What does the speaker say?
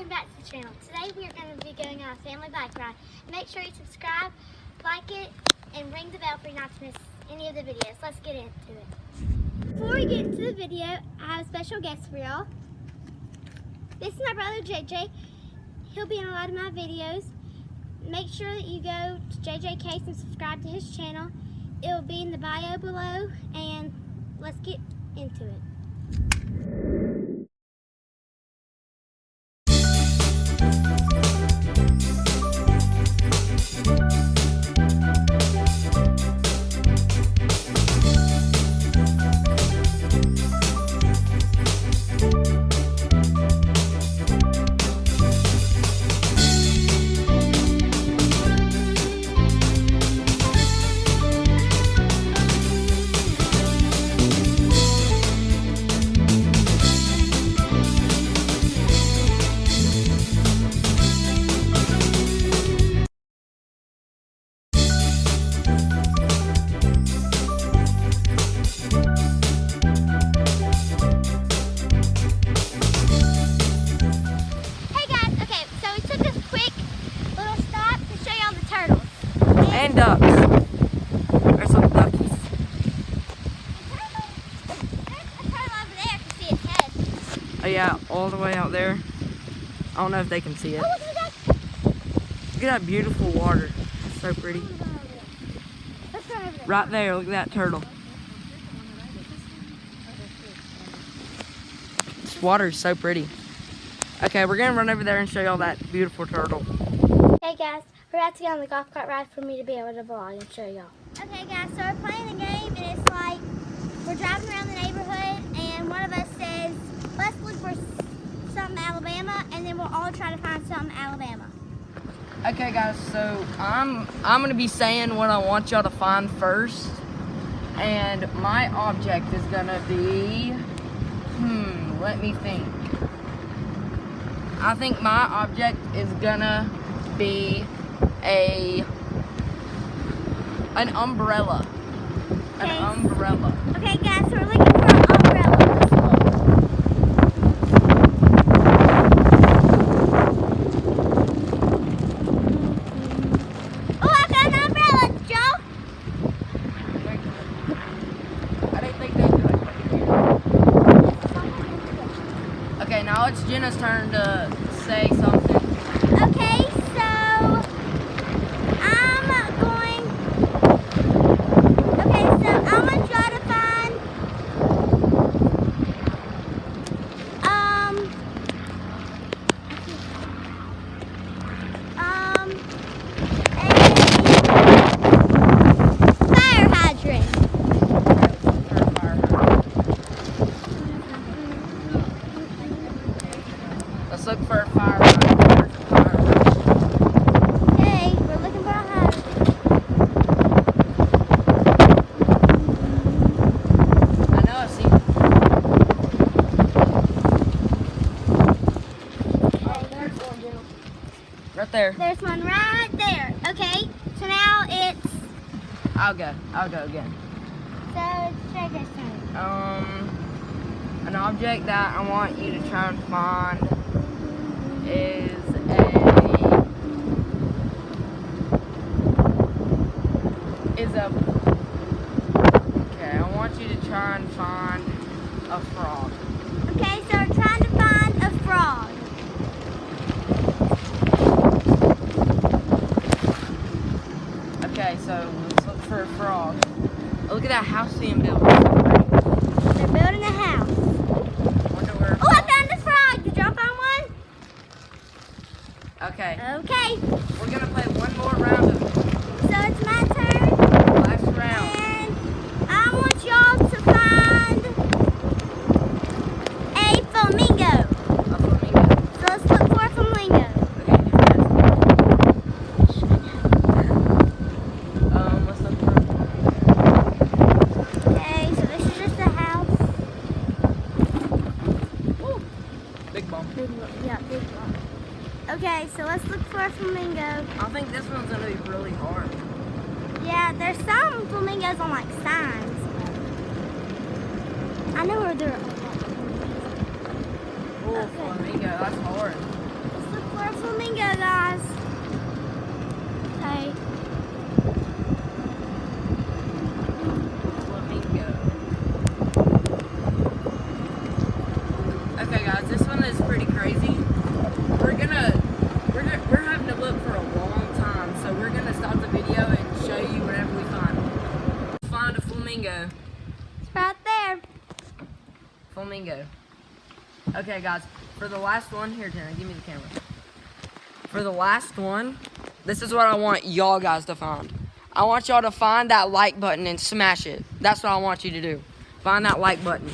welcome back to the channel. Today we are going to be going on a family bike ride. Make sure you subscribe, like it, and ring the bell for you not to miss any of the videos. Let's get into it. Before we get into the video, I have a special guest for y'all. This is my brother JJ. He'll be in a lot of my videos. Make sure that you go to JJ Case and subscribe to his channel. It will be in the bio below, and let's get into it. And ducks. There's some duckies. There's a turtle over there. I can see its head. Oh yeah, all the way out there. I don't know if they can see it. Oh, look at that. Look at that beautiful water. It's so pretty. Let's run over there. Right there, look at that turtle. This water is so pretty. Okay, we're gonna run over there and show y'all that beautiful turtle. Hey guys, we're about to get on the golf cart ride for me to be able to vlog and show y'all. Okay guys, so we're playing a game and it's like we're driving around the neighborhood and one of us says, let's look for something Alabama, and then we'll all try to find something Alabama. Okay guys, so I'm gonna be saying what I want y'all to find first. And my object is gonna be, let me think. I think my object is gonna be an umbrella. An umbrella. Okay guys, so we're looking for an umbrella. Let's look. Oh, I found an umbrella, Joe. I didn't think they'd do it. Okay, now it's Jenna's turn to say something. Okay, so I'm gonna try to find a fire hydrant. Let's look for a fire hydrant. Okay, we're looking for a hydrant. I know, I see. Oh, there's one, Jenna. Right there. There's one right there. Okay, so now it's I'll go again. so it's JJ's turn. An object that I want you to try and find is okay, I want you to try and find a frog. Okay, so we're trying to find a frog. Okay, so let's look for a frog. Oh, look at that house being built. They're building a house. Wonder where. Oh, I found a frog. Did y'all find one? Okay, Okay, we're gonna play one more round of it. so it's my turn, Last round. and I want y'all to find a flamingo. A flamingo. So let's look for a flamingo. Okay, do that. Let's look for a flamingo. Okay, so this is just a house. Ooh, big bump. Big one. Okay, so let's look for a flamingo. I think this one's gonna be really hard. Yeah, there's some flamingos on like signs. I know where they're. Oh, flamingo, that's hard. one is pretty crazy. We're having to look for a long time, so we're gonna stop the video and show you whatever we find. Find a flamingo. It's right there. Flamingo. Okay, guys. For the last one, here, Jenna, give me the camera. For the last one, this is what I want y'all guys to find. I want y'all to find that like button and smash it. That's what I want you to do. Find that like button.